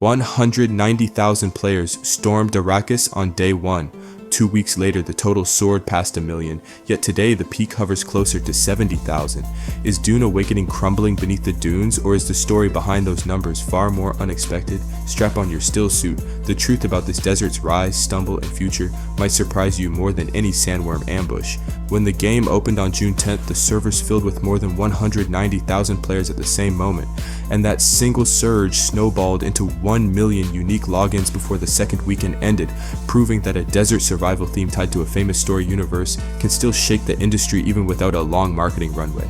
190,000 players stormed Arrakis on day 1. 2 weeks later, the total soared past 1 million, yet today the peak hovers closer to 70,000. Is Dune Awakening crumbling beneath the dunes, or is the story behind those numbers far more unexpected? Strap on your still suit. The truth about this desert's rise, stumble, and future might surprise you more than any sandworm ambush. When the game opened on June 10th, the servers filled with more than 190,000 players at the same moment, and that single surge snowballed into 1 million unique logins before the second weekend ended, proving that a desert survival theme tied to a famous story universe can still shake the industry even without a long marketing runway.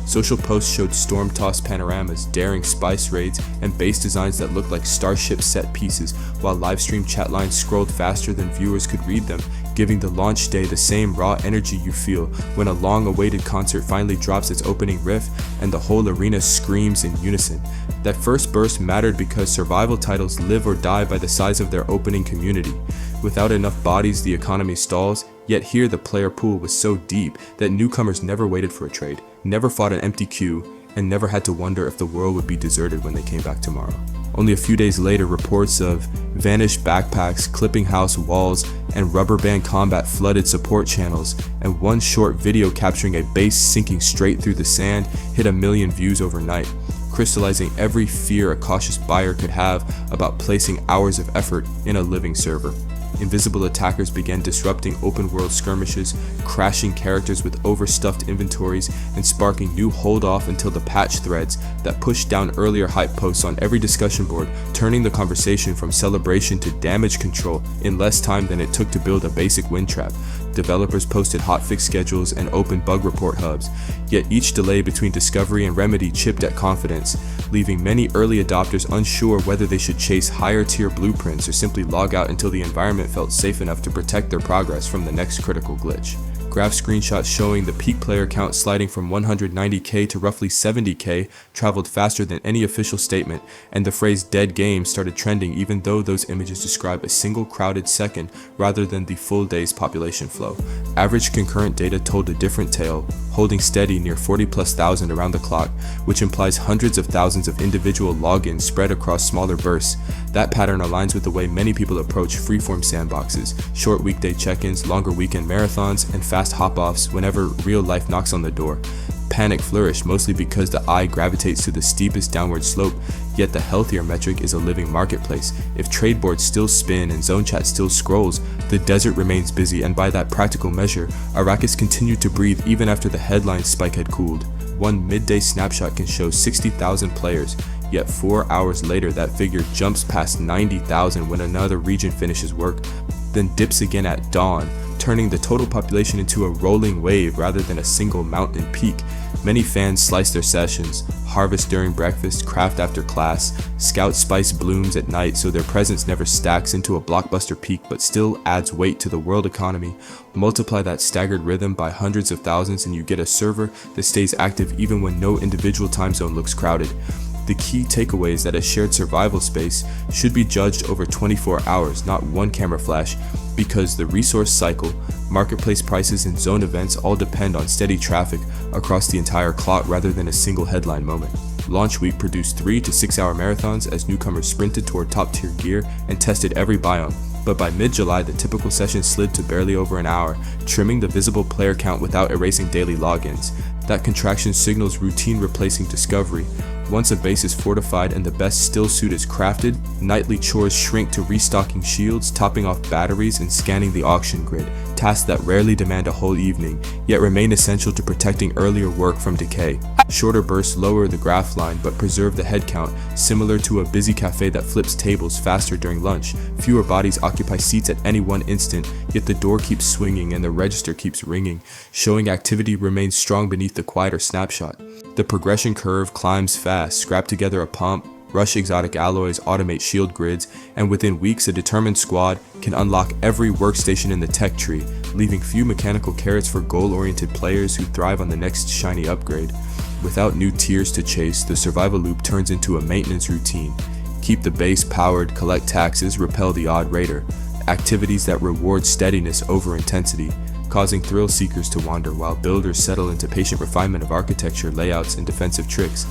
Social posts showed storm-tossed panoramas, daring spice raids, and base designs that looked like starship set pieces, while livestream chatlines scrolled faster than viewers could read them, giving the launch day the same raw energy you feel when a long-awaited concert finally drops its opening riff and the whole arena screams in unison. That first burst mattered because survival titles live or die by the size of their opening community. Without enough bodies, the economy stalls, yet here the player pool was so deep that newcomers never waited for a trade, never fought an empty queue, and never had to wonder if the world would be deserted when they came back tomorrow. Only a few days later, reports of vanished backpacks, clipping house walls, and rubber band combat flooded support channels, and one short video capturing a base sinking straight through the sand hit 1 million views overnight, crystallizing every fear a cautious buyer could have about placing hours of effort in a living server. Invisible attackers began disrupting open-world skirmishes, crashing characters with overstuffed inventories, and sparking new hold-off until the patch threads that pushed down earlier hype posts on every discussion board, turning the conversation from celebration to damage control in less time than it took to build a basic wind trap. Developers posted hotfix schedules and open bug report hubs, yet each delay between discovery and remedy chipped at confidence, leaving many early adopters unsure whether they should chase higher-tier blueprints or simply log out until the environment felt safe enough to protect their progress from the next critical glitch. Graph screenshots showing the peak player count sliding from 190k to roughly 70k traveled faster than any official statement, and the phrase "dead game" started trending even though those images describe a single crowded second rather than the full day's population flow. Average concurrent data told a different tale, holding steady near 40,000+ around the clock, which implies hundreds of thousands of individual logins spread across smaller bursts. That pattern aligns with the way many people approach freeform sandboxes, short weekday check-ins, longer weekend marathons, and fast hop-offs whenever real life knocks on the door. Panic flourished mostly because the eye gravitates to the steepest downward slope, yet the healthier metric is a living marketplace. If trade boards still spin and zone chat still scrolls, the desert remains busy, and by that practical measure, Arrakis continued to breathe even after the headline spike had cooled. One midday snapshot can show 60,000 players, yet 4 hours later that figure jumps past 90,000 when another region finishes work, then dips again at dawn, turning the total population into a rolling wave rather than a single mountain peak. Many fans slice their sessions, harvest during breakfast, craft after class, scout spice blooms at night so their presence never stacks into a blockbuster peak but still adds weight to the world economy. Multiply that staggered rhythm by hundreds of thousands and you get a server that stays active even when no individual time zone looks crowded. The key takeaway is that a shared survival space should be judged over 24 hours, not one camera flash, because the resource cycle, marketplace prices, and zone events all depend on steady traffic across the entire clock rather than a single headline moment. Launch week produced 3 to 6 hour marathons as newcomers sprinted toward top tier gear and tested every biome, but by mid-July the typical session slid to barely over an hour, trimming the visible player count without erasing daily logins. That contraction signals routine replacing discovery. Once a base is fortified and the best still suit is crafted, nightly chores shrink to restocking shields, topping off batteries, and scanning the auction grid, tasks that rarely demand a whole evening, yet remain essential to protecting earlier work from decay. Shorter bursts lower the graph line but preserve the head count, similar to a busy cafe that flips tables faster during lunch. Fewer bodies occupy seats at any one instant, yet the door keeps swinging and the register keeps ringing, showing activity remains strong beneath the quieter snapshot. The progression curve climbs fast, scrap together a pump, rush exotic alloys, automate shield grids, and within weeks a determined squad can unlock every workstation in the tech tree, leaving few mechanical carrots for goal-oriented players who thrive on the next shiny upgrade. Without new tiers to chase, the survival loop turns into a maintenance routine. Keep the base powered, collect taxes, repel the odd raider. Activities that reward steadiness over intensity, causing thrill seekers to wander while builders settle into patient refinement of architecture, layouts, and defensive tricks.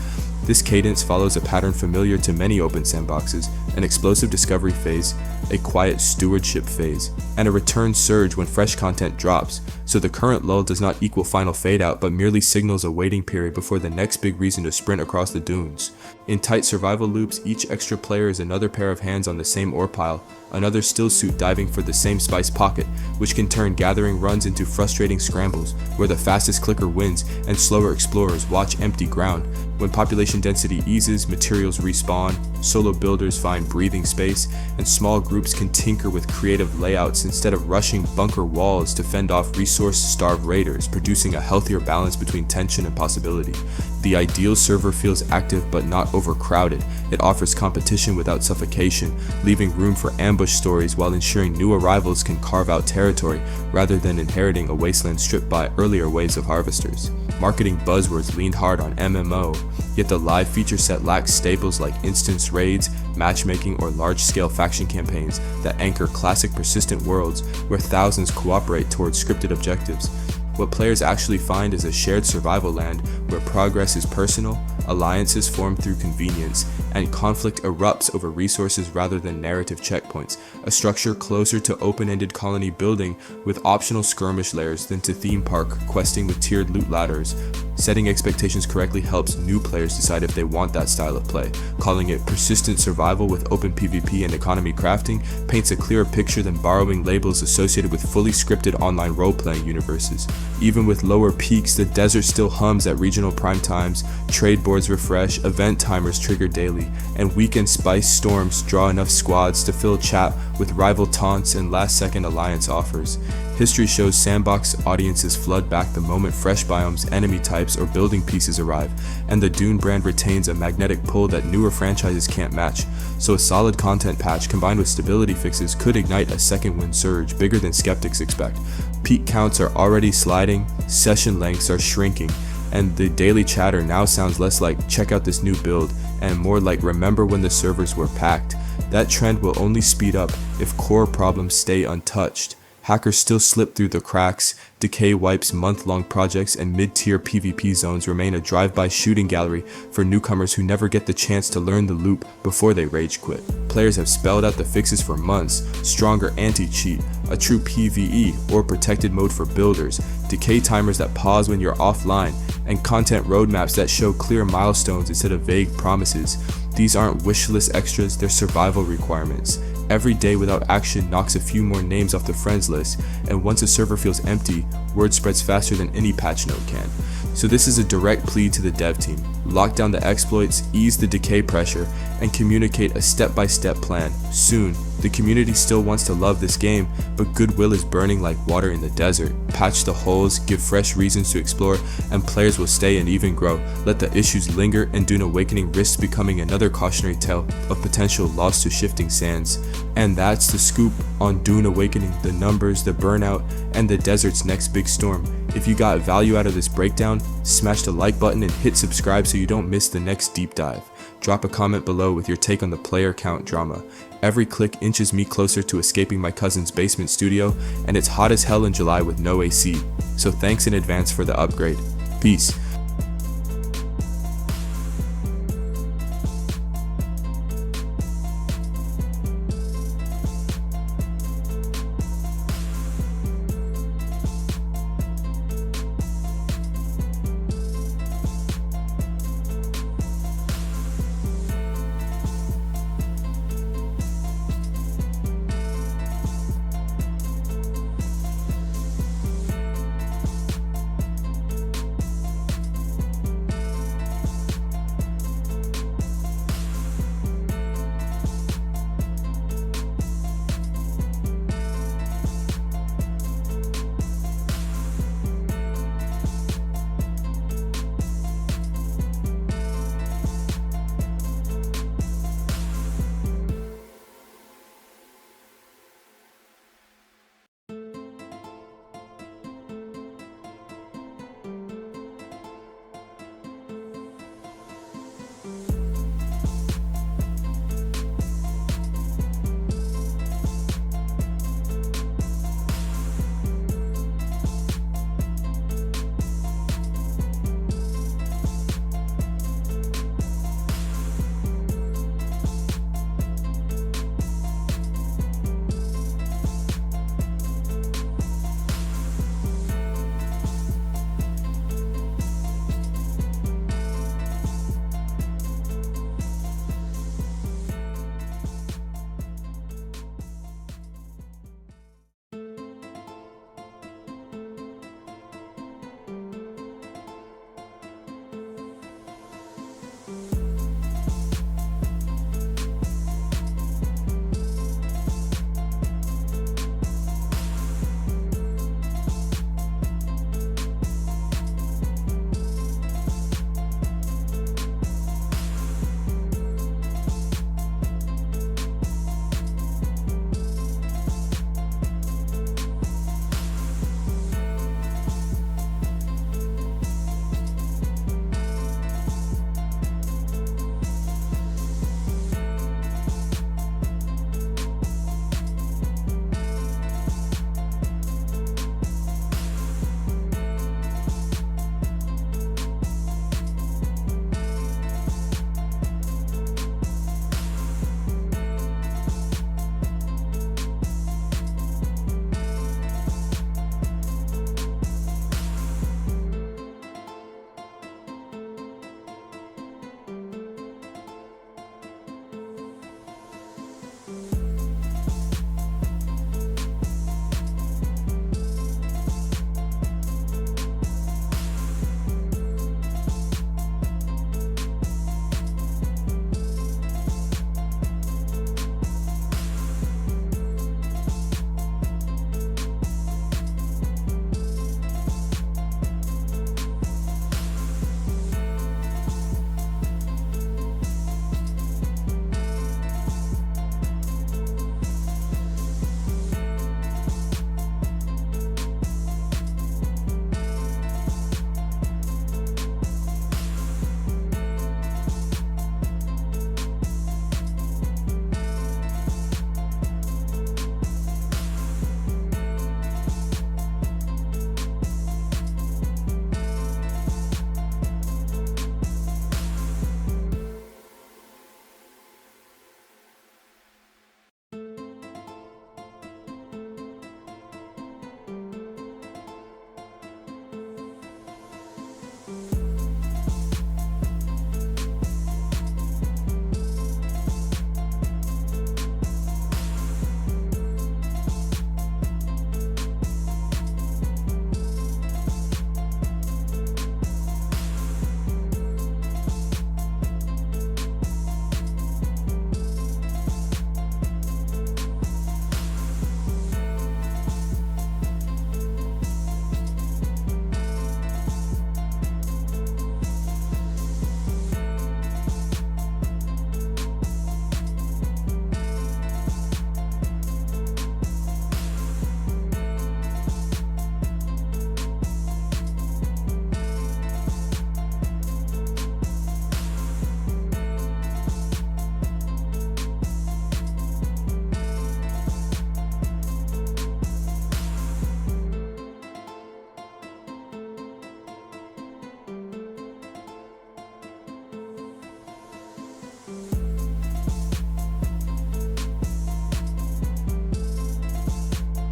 This cadence follows a pattern familiar to many open sandboxes: an explosive discovery phase, a quiet stewardship phase, and a return surge when fresh content drops. So the current lull does not equal final fade out, but merely signals a waiting period before the next big reason to sprint across the dunes. In tight survival loops, each extra player is another pair of hands on the same ore pile, another still suit diving for the same spice pocket, which can turn gathering runs into frustrating scrambles, where the fastest clicker wins and slower explorers watch empty ground. When population density eases, materials respawn, solo builders find breathing space, and small groups can tinker with creative layouts instead of rushing bunker walls to fend off resource-starved raiders, producing a healthier balance between tension and possibility. The ideal server feels active but not overcrowded. It offers competition without suffocation, leaving room for ambush stories while ensuring new arrivals can carve out territory rather than inheriting a wasteland stripped by earlier waves of harvesters. Marketing buzzwords leaned hard on MMO, yet the live feature set lacks staples like instance raids, matchmaking, or large-scale faction campaigns that anchor classic persistent worlds where thousands cooperate towards scripted objectives. What players actually find is a shared survival land where progress is personal, alliances form through convenience, and conflict erupts over resources rather than narrative checkpoints, a structure closer to open-ended colony building with optional skirmish layers than to theme park questing with tiered loot ladders. Setting expectations correctly helps new players decide if they want that style of play. Calling it persistent survival with open PvP and economy crafting paints a clearer picture than borrowing labels associated with fully scripted online role-playing universes. Even with lower peaks, the desert still hums at regional prime times, trade boards refresh, event timers trigger daily, and weekend spice storms draw enough squads to fill chat with rival taunts and last-second alliance offers. History shows sandbox audiences flood back the moment fresh biomes, enemy types, or building pieces arrive, and the Dune brand retains a magnetic pull that newer franchises can't match. So a solid content patch combined with stability fixes could ignite a second wind surge bigger than skeptics expect. Peak counts are already sliding, session lengths are shrinking, and the daily chatter now sounds less like "check out this new build" and more like "remember when the servers were packed." That trend will only speed up if core problems stay untouched. Hackers still slip through the cracks, decay wipes month-long projects, and mid-tier PvP zones remain a drive-by shooting gallery for newcomers who never get the chance to learn the loop before they rage quit. Players have spelled out the fixes for months: stronger anti-cheat, a true PvE or protected mode for builders, decay timers that pause when you're offline, and content roadmaps that show clear milestones instead of vague promises. These aren't wish list extras, they're survival requirements. Every day without action knocks a few more names off the friends list, and once a server feels empty, word spreads faster than any patch note can. So this is a direct plea to the dev team: lock down the exploits, ease the decay pressure, and communicate a step-by-step plan soon. The community still wants to love this game, but goodwill is burning like water in the desert. Patch the holes, give fresh reasons to explore, and players will stay and even grow. Let the issues linger, and Dune Awakening risks becoming another cautionary tale of potential lost to shifting sands. And that's the scoop on Dune Awakening, the numbers, the burnout, and the desert's next big storm. If you got value out of this breakdown, smash the like button and hit subscribe so you don't miss the next deep dive. Drop a comment below with your take on the player count drama. Every click inches me closer to escaping my cousin's basement studio, and it's hot as hell in July with no AC. So thanks in advance for the upgrade. Peace.